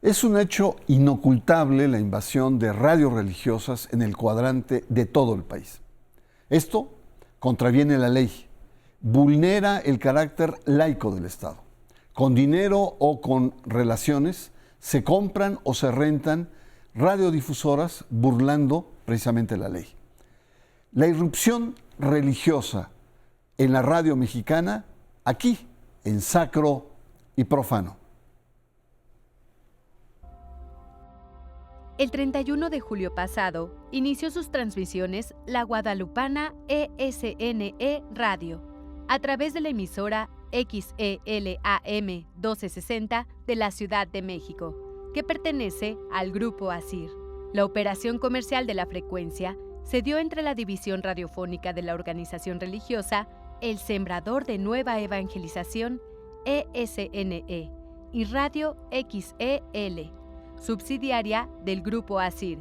Es un hecho inocultable la invasión de radios religiosas en el cuadrante de todo el país. Esto contraviene la ley, vulnera el carácter laico del Estado. Con dinero o con relaciones se compran o se rentan radiodifusoras burlando precisamente la ley. La irrupción religiosa en la radio mexicana, aquí, en Sacro y Profano. El 31 de julio pasado inició sus transmisiones la guadalupana ESNE Radio, a través de la emisora XELAM 1260 de la Ciudad de México, que pertenece al Grupo ASIR. La operación comercial de la frecuencia se dio entre la división radiofónica de la organización religiosa El Sembrador de Nueva Evangelización, ESNE, y Radio XEL, subsidiaria del Grupo ASIR,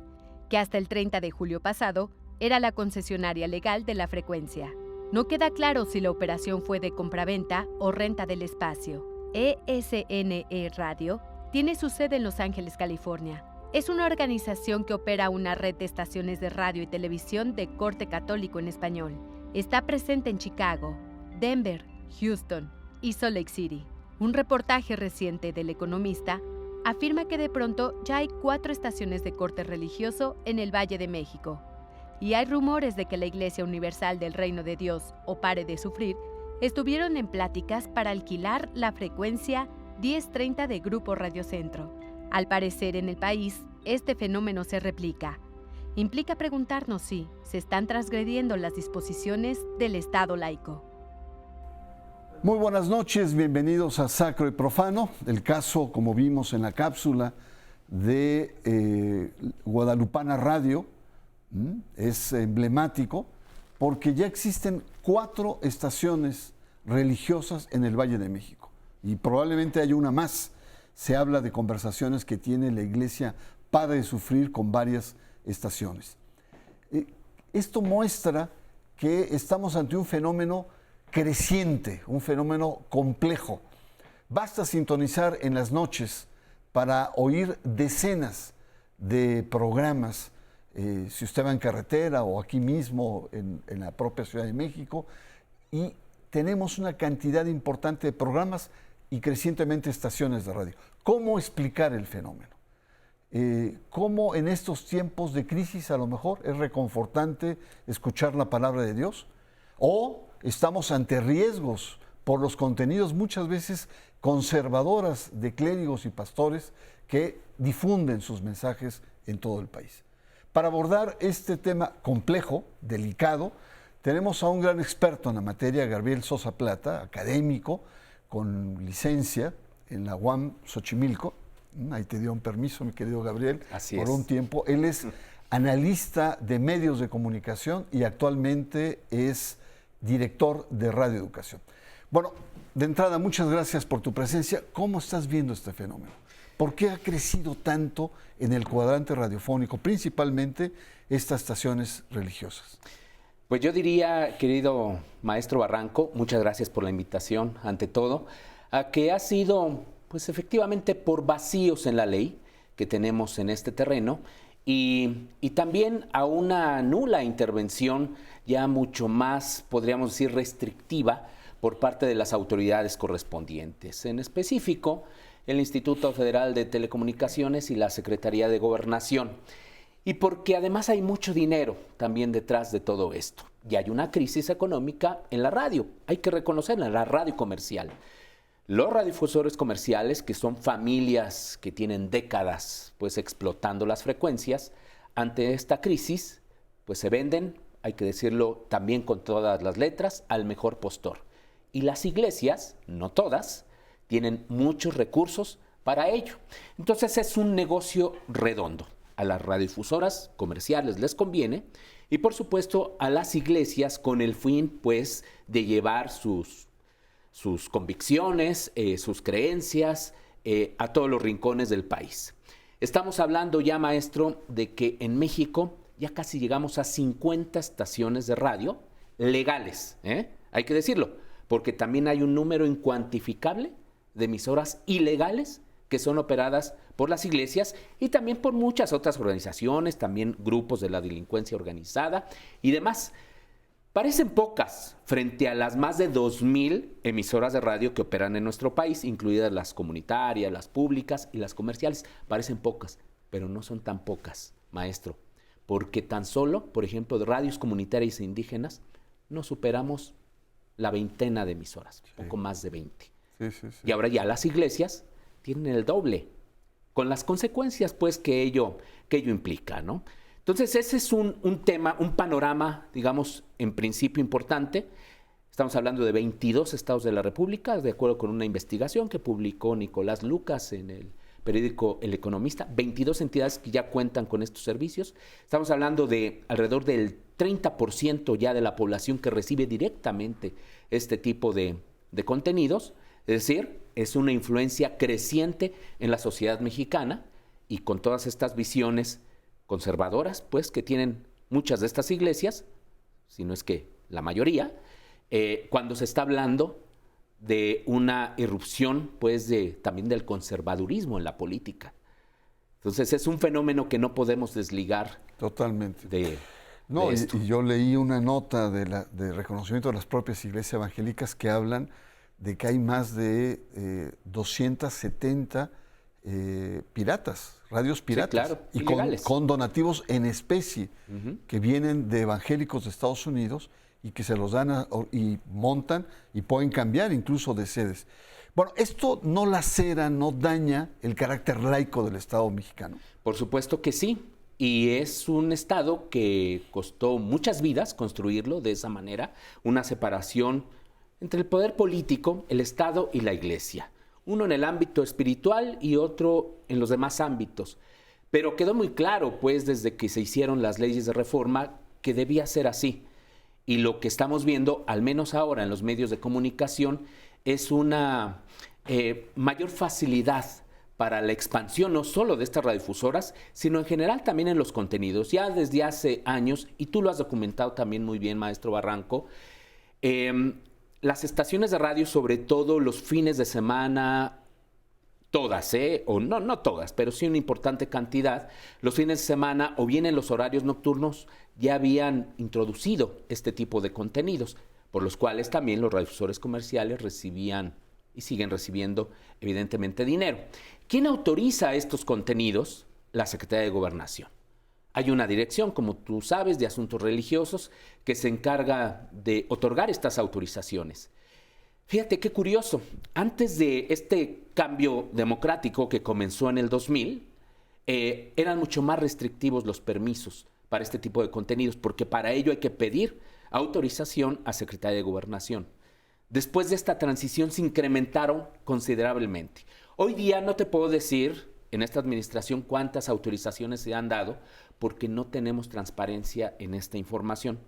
que hasta el 30 de julio pasado era la concesionaria legal de la frecuencia. No queda claro si la operación fue de compraventa o renta del espacio. ESNE Radio tiene su sede en Los Ángeles, California. Es una organización que opera una red de estaciones de radio y televisión de corte católico en español. Está presente en Chicago, Denver, Houston y Salt Lake City. Un reportaje reciente del Economista afirma que de pronto ya hay 4 estaciones de corte religioso en el Valle de México. Y hay rumores de que la Iglesia Universal del Reino de Dios, o Pare de Sufrir, estuvieron en pláticas para alquilar la frecuencia 1030 de Grupo Radio Centro. Al parecer, en el país, este fenómeno se replica. Implica preguntarnos si se están transgrediendo las disposiciones del Estado laico. Muy buenas noches, bienvenidos a Sacro y Profano. El caso, como vimos en la cápsula de Guadalupana Radio, es emblemático porque ya existen 4 estaciones religiosas en el Valle de México y probablemente haya una más. Se habla de conversaciones que tiene la Iglesia Pare de Sufrir con varias estaciones. Esto muestra que estamos ante un fenómeno creciente, un fenómeno complejo. Basta sintonizar en las noches para oír decenas de programas, si usted va en carretera o aquí mismo en la propia Ciudad de México, y tenemos una cantidad importante de programas y crecientemente estaciones de radio. ¿Cómo explicar el fenómeno? ¿Cómo en estos tiempos de crisis a lo mejor es reconfortante escuchar la palabra de Dios? ¿O estamos ante riesgos por los contenidos muchas veces conservadoras de clérigos y pastores que difunden sus mensajes en todo el país? Para abordar este tema complejo, delicado, tenemos a un gran experto en la materia, Gabriel Sosa Plata, académico con licencia en la UAM Xochimilco. Ahí te dio un permiso, mi querido Gabriel, por un tiempo. Él es analista de medios de comunicación y actualmente es director de Radio Educación. Bueno, de entrada, muchas gracias por tu presencia. ¿Cómo estás viendo este fenómeno? ¿Por qué ha crecido tanto en el cuadrante radiofónico, principalmente estas estaciones religiosas? Pues yo diría, querido maestro Barranco, muchas gracias por la invitación, ante todo, a que ha sido, pues efectivamente, por vacíos en la ley que tenemos en este terreno y también a una nula intervención ya mucho más, podríamos decir, restrictiva por parte de las autoridades correspondientes. En específico, el Instituto Federal de Telecomunicaciones y la Secretaría de Gobernación. Y porque además hay mucho dinero también detrás de todo esto. Y hay una crisis económica en la radio, hay que reconocerla, en la radio comercial. Los radiodifusores comerciales, que son familias que tienen décadas pues explotando las frecuencias, ante esta crisis, pues se venden, hay que decirlo también con todas las letras, al mejor postor. Y las iglesias, no todas, tienen muchos recursos para ello. Entonces es un negocio redondo. A las radiodifusoras comerciales les conviene y por supuesto a las iglesias con el fin pues de llevar sus convicciones, sus creencias a todos los rincones del país. Estamos hablando ya, maestro, de que en México ya casi llegamos a 50 estaciones de radio legales, hay que decirlo, porque también hay un número incuantificable de emisoras ilegales que son operadas por las iglesias y también por muchas otras organizaciones, también grupos de la delincuencia organizada y demás. Parecen pocas frente a las más de 2,000 emisoras de radio que operan en nuestro país, incluidas las comunitarias, las públicas y las comerciales. Parecen pocas, pero no son tan pocas, maestro, porque tan solo, por ejemplo, de radios comunitarias e indígenas, no superamos la veintena de emisoras, poco más de 20. Sí. Y ahora ya las iglesias tienen el doble, con las consecuencias pues que ello implica, ¿no? Entonces ese es un tema, un panorama, digamos, en principio importante. Estamos hablando de 22 estados de la República, de acuerdo con una investigación que publicó Nicolás Lucas en el periódico El Economista, 22 entidades que ya cuentan con estos servicios. Estamos hablando de alrededor del 30% ya de la población que recibe directamente este tipo de contenidos. Es decir, es una influencia creciente en la sociedad mexicana y con todas estas visiones conservadoras, pues, que tienen muchas de estas iglesias, si no es que la mayoría, cuando se está hablando de una irrupción, pues, también del conservadurismo en la política. Entonces, es un fenómeno que no podemos desligar. Totalmente. De esto. Y yo leí una nota de reconocimiento de las propias iglesias evangélicas que hablan de que hay más de 270 piratas, radios piratas, claro, y ilegales. con donativos en especie que vienen de evangélicos de Estados Unidos y que se los dan y montan y pueden cambiar incluso de sedes. Bueno, esto no lacera, no daña el carácter laico del Estado mexicano. Por supuesto que sí. Y es un Estado que costó muchas vidas construirlo de esa manera, una separación entre el poder político, el Estado y la Iglesia. Uno en el ámbito espiritual y otro en los demás ámbitos. Pero quedó muy claro, pues, desde que se hicieron las leyes de reforma, que debía ser así. Y lo que estamos viendo, al menos ahora en los medios de comunicación, es una mayor facilidad para la expansión no solo de estas radiofusoras, sino en general también en los contenidos. Ya desde hace años, y tú lo has documentado también muy bien, maestro Barranco, las estaciones de radio, sobre todo los fines de semana, todas, o no todas, pero sí una importante cantidad, los fines de semana o bien en los horarios nocturnos ya habían introducido este tipo de contenidos, por los cuales también los radiodifusores comerciales recibían y siguen recibiendo evidentemente dinero. ¿Quién autoriza estos contenidos? La Secretaría de Gobernación. Hay una dirección, como tú sabes, de asuntos religiosos que se encarga de otorgar estas autorizaciones. Fíjate qué curioso, antes de este cambio democrático que comenzó en el 2000, eran mucho más restrictivos los permisos para este tipo de contenidos, porque para ello hay que pedir autorización a Secretaría de Gobernación. Después de esta transición se incrementaron considerablemente. Hoy día no te puedo decir en esta administración cuántas autorizaciones se han dado porque no tenemos transparencia en esta información.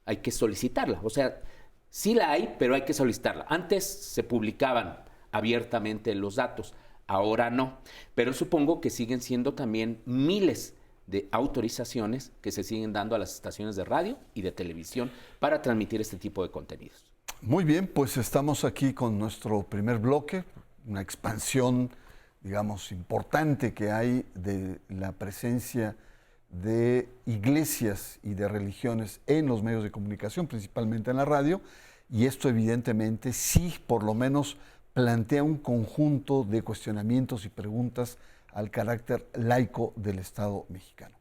Hay que solicitarla. O sea, sí la hay, pero hay que solicitarla. Antes se publicaban abiertamente los datos, ahora no. Pero supongo que siguen siendo también miles de autorizaciones que se siguen dando a las estaciones de radio y de televisión para transmitir este tipo de contenidos. Muy bien, pues estamos aquí con nuestro primer bloque, una expansión, digamos, importante que hay de la presencia de iglesias y de religiones en los medios de comunicación, principalmente en la radio, y esto evidentemente sí, por lo menos, plantea un conjunto de cuestionamientos y preguntas al carácter laico del Estado mexicano.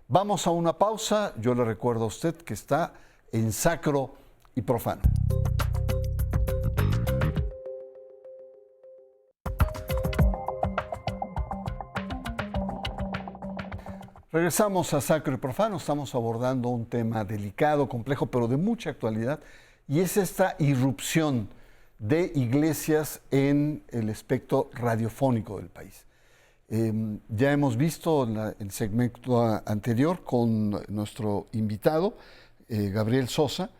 Vamos a una pausa. Yo le recuerdo a usted que está en Sacro y Profano. Regresamos a Sacro y Profano. Estamos abordando un tema delicado, complejo, pero de mucha actualidad, y es esta irrupción de iglesias en el espectro radiofónico del país. Ya hemos visto el segmento anterior con nuestro invitado, Gabriel Sosa,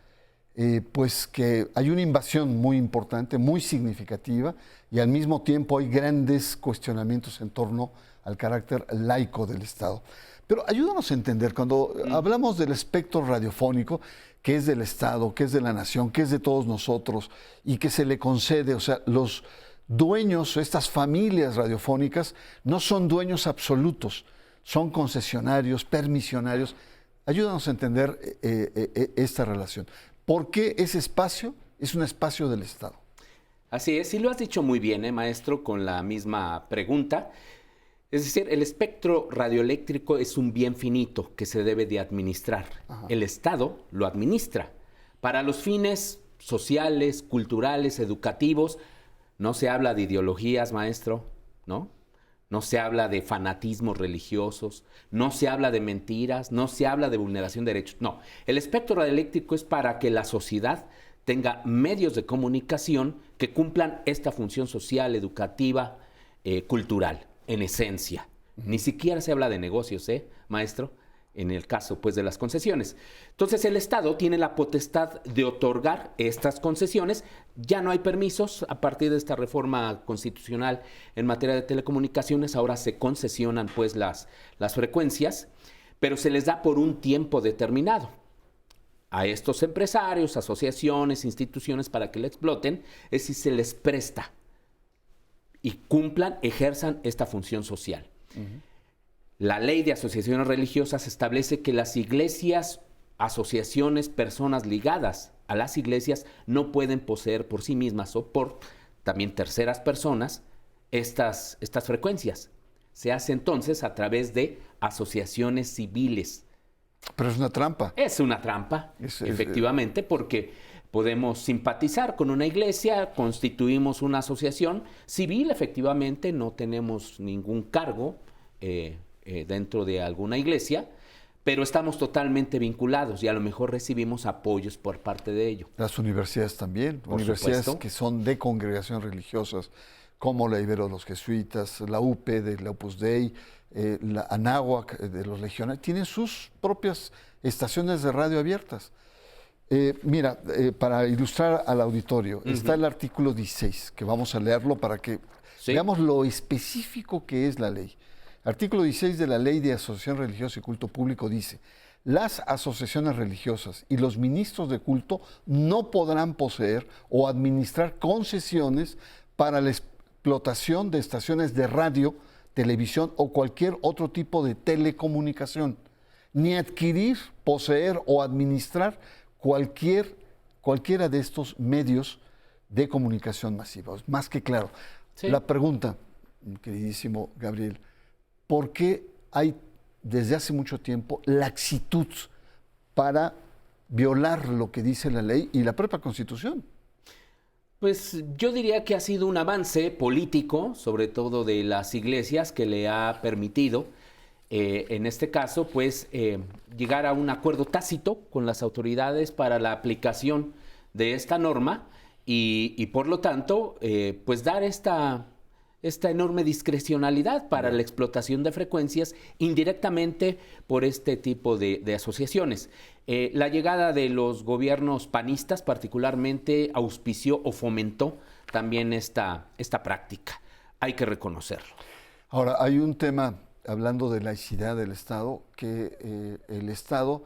pues que hay una invasión muy importante, muy significativa, y al mismo tiempo hay grandes cuestionamientos en torno al carácter laico del Estado. Pero ayúdanos a entender, cuando hablamos del espectro radiofónico, que es del Estado, que es de la nación, que es de todos nosotros y que se le concede, o sea, los dueños, estas familias radiofónicas, no son dueños absolutos, son concesionarios, permisionarios. Ayúdanos a entender esta relación. ¿Por qué ese espacio es un espacio del Estado? Así es, y lo has dicho muy bien, maestro, con la misma pregunta. Es decir, el espectro radioeléctrico es un bien finito que se debe de administrar. Ajá. El Estado lo administra para los fines sociales, culturales, educativos. No se habla de ideologías, maestro, ¿no? No se habla de fanatismos religiosos, no se habla de mentiras, no se habla de vulneración de derechos. No, el espectro radioeléctrico es para que la sociedad tenga medios de comunicación que cumplan esta función social, educativa, cultural, en esencia. Ni siquiera se habla de negocios, maestro, en el caso pues de las concesiones. Entonces el Estado tiene la potestad de otorgar estas concesiones. Ya no hay permisos a partir de esta reforma constitucional en materia de telecomunicaciones. Ahora se concesionan pues las frecuencias, pero se les da por un tiempo determinado a estos empresarios, asociaciones, instituciones para que la exploten. Es decir, se les presta y cumplan, ejerzan esta función social. Uh-huh. La ley de asociaciones religiosas establece que las iglesias, asociaciones, personas ligadas a las iglesias no pueden poseer por sí mismas o por también terceras personas estas frecuencias. Se hace entonces a través de asociaciones civiles. Pero es una trampa. Es una trampa, efectivamente, porque podemos simpatizar con una iglesia, constituimos una asociación civil, efectivamente, no tenemos ningún cargo dentro de alguna iglesia, pero estamos totalmente vinculados y a lo mejor recibimos apoyos por parte de ello. Las universidades también, universidades que son de congregaciones religiosas, como la Ibero de los Jesuitas, la UP de la Opus Dei, la Anáhuac de los Legionarios, tienen sus propias estaciones de radio abiertas. Mira, para ilustrar al auditorio, está el artículo 16, que vamos a leerlo para que veamos lo específico que es la ley. Artículo 16 de la Ley de Asociación Religiosa y Culto Público dice: las asociaciones religiosas y los ministros de culto no podrán poseer o administrar concesiones para la explotación de estaciones de radio, televisión o cualquier otro tipo de telecomunicación, ni adquirir, poseer o administrar cualquiera de estos medios de comunicación masiva. Más que claro. Sí. La pregunta, queridísimo Gabriel, ¿por qué hay desde hace mucho tiempo laxitud para violar lo que dice la ley y la propia Constitución? Pues yo diría que ha sido un avance político, sobre todo de las iglesias, que le ha permitido, en este caso, pues llegar a un acuerdo tácito con las autoridades para la aplicación de esta norma y por lo tanto, pues dar esta enorme discrecionalidad para la explotación de frecuencias indirectamente por este tipo de asociaciones. La llegada de los gobiernos panistas particularmente auspició o fomentó también esta práctica. Hay que reconocerlo. Ahora, hay un tema, hablando de laicidad del Estado, que el Estado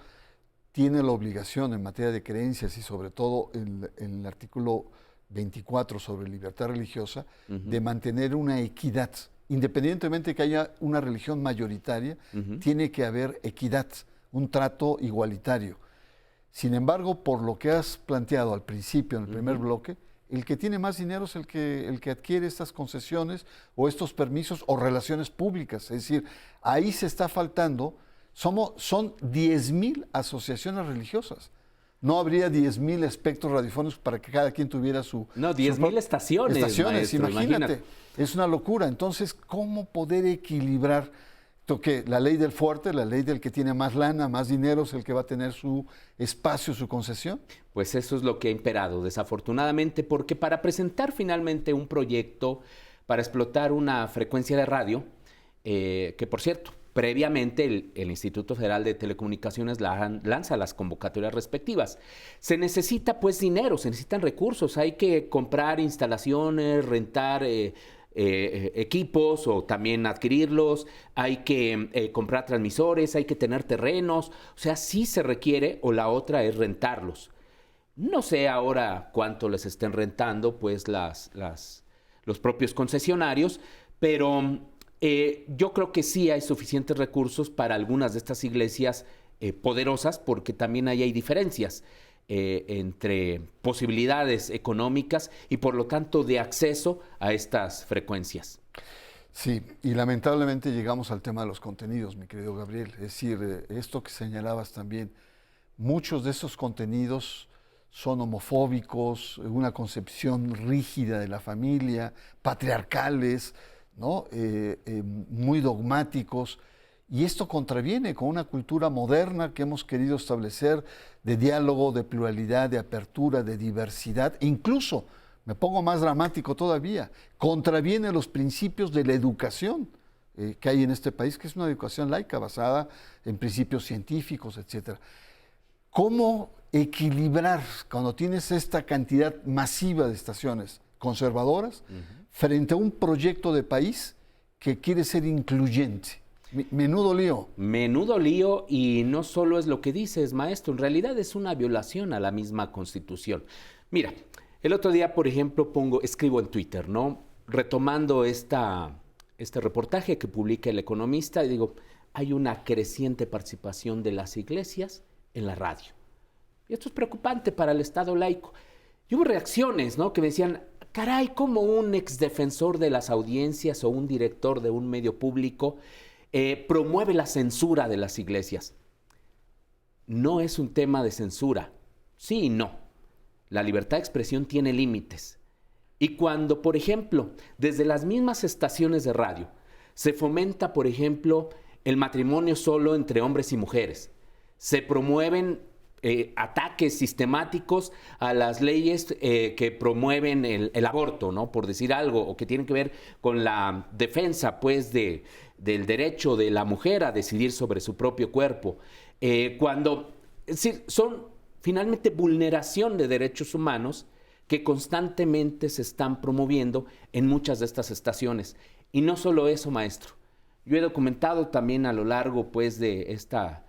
tiene la obligación en materia de creencias y sobre todo en el artículo 24 sobre libertad religiosa, de mantener una equidad. Independientemente de que haya una religión mayoritaria, tiene que haber equidad, un trato igualitario. Sin embargo, por lo que has planteado al principio, en el primer bloque, el que tiene más dinero es el que adquiere estas concesiones o estos permisos o relaciones públicas. Es decir, ahí se está faltando, son 10,000 asociaciones religiosas. No habría 10,000 espectros radiofónicos para que cada quien tuviera su... No, 10,000 estaciones, maestro, imagínate. Es una locura. Entonces, ¿cómo poder equilibrar que la ley del fuerte, la ley del que tiene más lana, más dinero, es el que va a tener su espacio, su concesión? Pues eso es lo que ha imperado, desafortunadamente, porque para presentar finalmente un proyecto para explotar una frecuencia de radio, que por cierto, previamente el Instituto Federal de Telecomunicaciones lanza las convocatorias respectivas. Se necesita pues dinero, se necesitan recursos, hay que comprar instalaciones, rentar equipos o también adquirirlos, hay que comprar transmisores, hay que tener terrenos, o sea, sí se requiere, o la otra es rentarlos. No sé ahora cuánto les estén rentando pues los los propios concesionarios, pero yo creo que sí hay suficientes recursos para algunas de estas iglesias poderosas, porque también ahí hay diferencias entre posibilidades económicas y por lo tanto de acceso a estas frecuencias. Sí, y lamentablemente llegamos al tema de los contenidos, mi querido Gabriel. Es decir, esto que señalabas también, muchos de estos contenidos son homofóbicos, una concepción rígida de la familia, patriarcales, ¿no? Muy dogmáticos. Y esto contraviene con una cultura moderna que hemos querido establecer de diálogo, de pluralidad, de apertura, de diversidad, e incluso, me pongo más dramático todavía, contraviene los principios de la educación que hay en este país, que es una educación laica basada en principios científicos, etc. ¿Cómo equilibrar cuando tienes esta cantidad masiva de estaciones conservadoras frente a un proyecto de país que quiere ser incluyente? Menudo lío. Menudo lío, y no solo es lo que dices, maestro, en realidad es una violación a la misma Constitución. Mira, el otro día, por ejemplo, escribo en Twitter, ¿no? Retomando este reportaje que publica El Economista, y digo, hay una creciente participación de las iglesias en la radio. Y esto es preocupante para el Estado laico. Y hubo reacciones, ¿no? Que me decían, caray, ¿cómo un exdefensor de las audiencias o un director de un medio público promueve la censura de las iglesias? No es un tema de censura. Sí y no. La libertad de expresión tiene límites. Y cuando, por ejemplo, desde las mismas estaciones de radio se fomenta, por ejemplo, el matrimonio solo entre hombres y mujeres, se promueven ataques sistemáticos a las leyes que promueven el aborto, ¿no? Por decir algo, o que tienen que ver con la defensa, pues, del derecho de la mujer a decidir sobre su propio cuerpo. Es decir, son finalmente vulneración de derechos humanos que constantemente se están promoviendo en muchas de estas estaciones. Y no solo eso, maestro. Yo he documentado también a lo largo, pues, de esta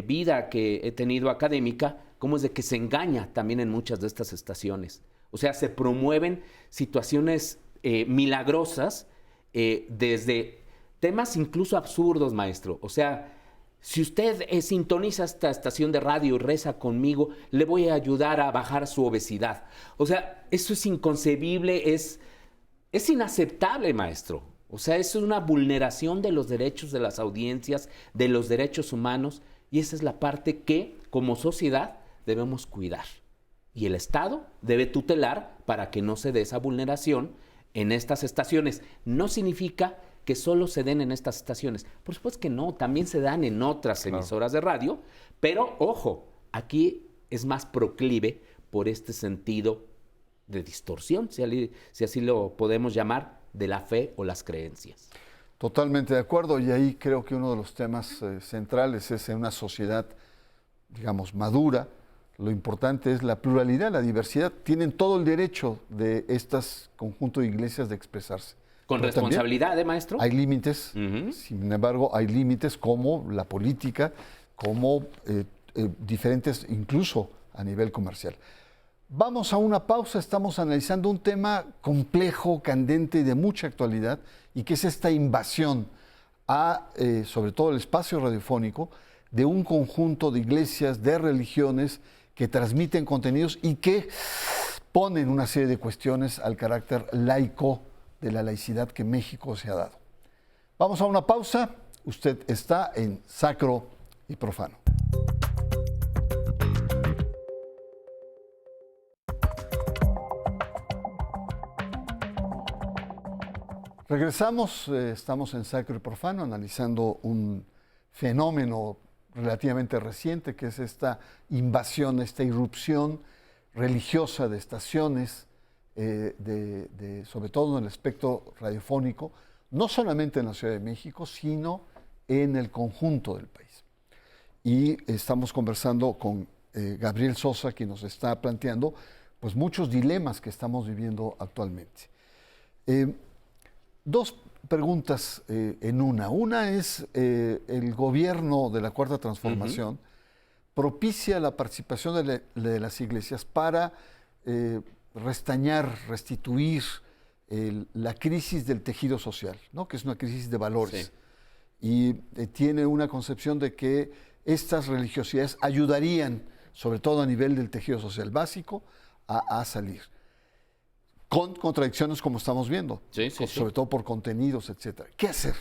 vida que he tenido académica, cómo es de que se engaña también en muchas de estas estaciones. O sea, se promueven situaciones milagrosas desde temas incluso absurdos, maestro. O sea, si usted sintoniza esta estación de radio y reza conmigo, le voy a ayudar a bajar su obesidad. O sea, eso es inconcebible, es inaceptable, maestro. O sea, eso es una vulneración de los derechos de las audiencias, de los derechos humanos, y esa es la parte que, como sociedad, debemos cuidar. Y el Estado debe tutelar para que no se dé esa vulneración en estas estaciones. No significa que solo se den en estas estaciones. Por supuesto que no, también se dan en otras emisoras de radio, pero ojo, aquí es más proclive por este sentido de distorsión, si así lo podemos llamar, de la fe o las creencias. Totalmente de acuerdo, y ahí creo que uno de los temas centrales es en una sociedad, digamos, madura. Lo importante es la pluralidad, la diversidad. Tienen todo el derecho de estas conjunto de iglesias de expresarse. Con Pero responsabilidad, maestro. Hay límites, sin embargo, hay límites como la política, como diferentes, incluso a nivel comercial. Vamos a una pausa, estamos analizando un tema complejo, candente y de mucha actualidad, y que es esta invasión a, sobre todo el espacio radiofónico, de un conjunto de iglesias, de religiones que transmiten contenidos y que ponen una serie de cuestiones al carácter laico de la laicidad que México se ha dado. Vamos a una pausa. Usted está en Sacro y Profano. Regresamos, estamos en Sacro y Profano analizando un fenómeno relativamente reciente que es esta invasión, esta irrupción religiosa de estaciones, sobre todo en el espectro radiofónico, no solamente en la Ciudad de México, sino en el conjunto del país. Y estamos conversando con Gabriel Sosa, que nos está planteando pues, muchos dilemas que estamos viviendo actualmente. Dos preguntas en una. Una es, el gobierno de la Cuarta Transformación propicia la participación de las iglesias para restañar, restituir la crisis del tejido social, ¿no? Que es una crisis de valores. Sí. Y tiene una concepción de que estas religiosidades ayudarían, sobre todo a nivel del tejido social básico, a salir. Con contradicciones como estamos viendo, Sí, sí, sobre todo por contenidos, etcétera. ¿Qué hacer?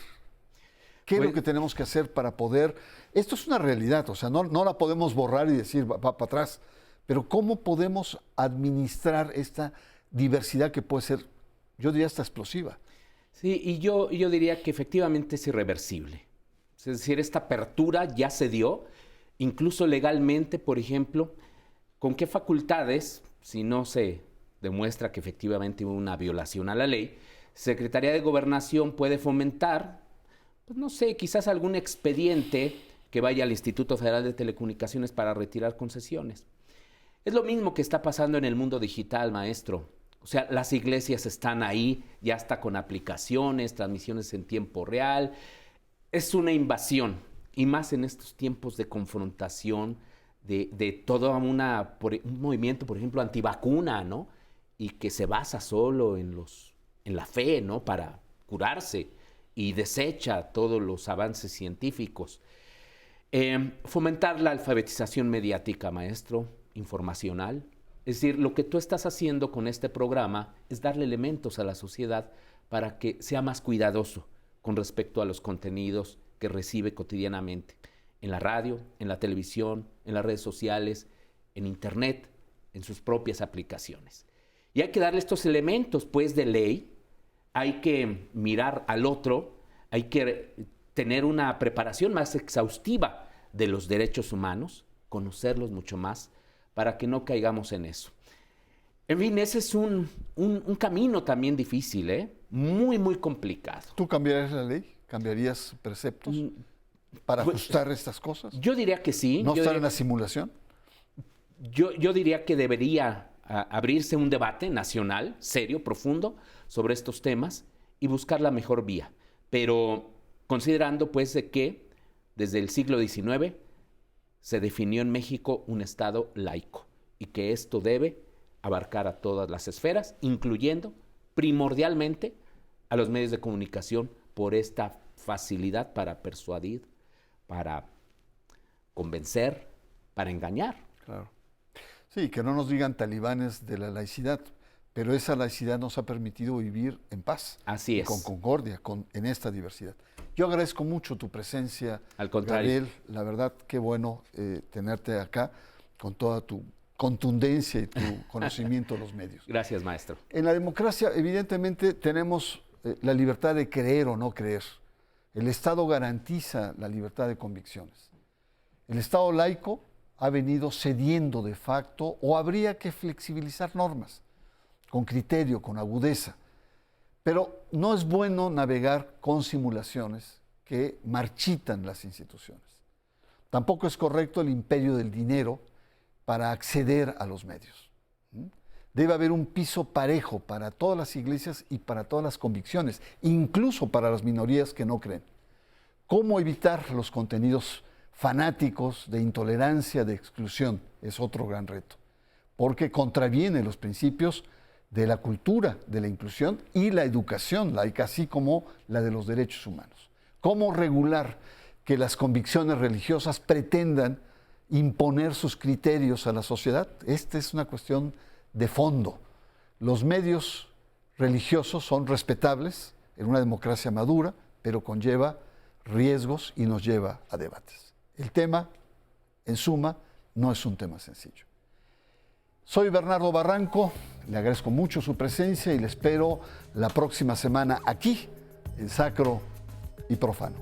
¿Qué es Pues- lo que tenemos que hacer para poder...? Esto es una realidad, o sea, no la podemos borrar y decir va para atrás, pero ¿cómo podemos administrar esta diversidad que puede ser, yo diría, hasta explosiva? Sí, y yo diría que efectivamente es irreversible. Es decir, esta apertura ya se dio, incluso legalmente, por ejemplo, ¿con qué facultades, si no se demuestra que efectivamente hubo una violación a la ley, Secretaría de Gobernación puede fomentar, pues no sé, quizás algún expediente que vaya al Instituto Federal de Telecomunicaciones para retirar concesiones? Es lo mismo que está pasando en el mundo digital, maestro. O sea, las iglesias están ahí, ya está con aplicaciones, transmisiones en tiempo real. Es una invasión, y más en estos tiempos de confrontación, de todo un movimiento, por ejemplo, antivacuna, ¿no? Y que se basa solo en la fe, ¿no? Para curarse, y desecha todos los avances científicos. Fomentar la alfabetización mediática, maestro, informacional. Es decir, lo que tú estás haciendo con este programa es darle elementos a la sociedad para que sea más cuidadoso con respecto a los contenidos que recibe cotidianamente en la radio, en la televisión, en las redes sociales, en internet, en sus propias aplicaciones. Y hay que darle estos elementos, pues, de ley. Hay que mirar al otro, hay que tener una preparación más exhaustiva de los derechos humanos, conocerlos mucho más, para que no caigamos en eso. En fin, ese es un camino también difícil, ¿eh? Muy, muy complicado. ¿Tú cambiarías la ley? ¿Cambiarías preceptos para ajustar estas cosas? Yo diría que sí. ¿No Yo estar diría- en la simulación? Yo diría que debería abrirse un debate nacional, serio, profundo, sobre estos temas y buscar la mejor vía. Pero considerando, pues, de que desde el siglo XIX se definió en México un Estado laico y que esto debe abarcar a todas las esferas, incluyendo primordialmente a los medios de comunicación, por esta facilidad para persuadir, para convencer, para engañar. Claro. Sí, que no nos digan talibanes de la laicidad, pero esa laicidad nos ha permitido vivir en paz. Así y es. con concordia, en esta diversidad. Yo agradezco mucho tu presencia, Al contrario. Gabriel. La verdad, qué bueno tenerte acá con toda tu contundencia y tu conocimiento de los medios. Gracias, maestro. En la democracia, evidentemente, tenemos la libertad de creer o no creer. El Estado garantiza la libertad de convicciones. El Estado laico ha venido cediendo de facto, o habría que flexibilizar normas con criterio, con agudeza. Pero no es bueno navegar con simulaciones que marchitan las instituciones. Tampoco es correcto el imperio del dinero para acceder a los medios. Debe haber un piso parejo para todas las iglesias y para todas las convicciones, incluso para las minorías que no creen. ¿Cómo evitar los contenidos fanáticos de intolerancia, de exclusión? Es otro gran reto, porque contraviene los principios de la cultura, de la inclusión y la educación laica, así como la de los derechos humanos. ¿Cómo regular que las convicciones religiosas pretendan imponer sus criterios a la sociedad? Esta es una cuestión de fondo. Los medios religiosos son respetables en una democracia madura, pero conlleva riesgos y nos lleva a debates. El tema, en suma, no es un tema sencillo. Soy Bernardo Barranco, le agradezco mucho su presencia y le espero la próxima semana aquí, en Sacro y Profano.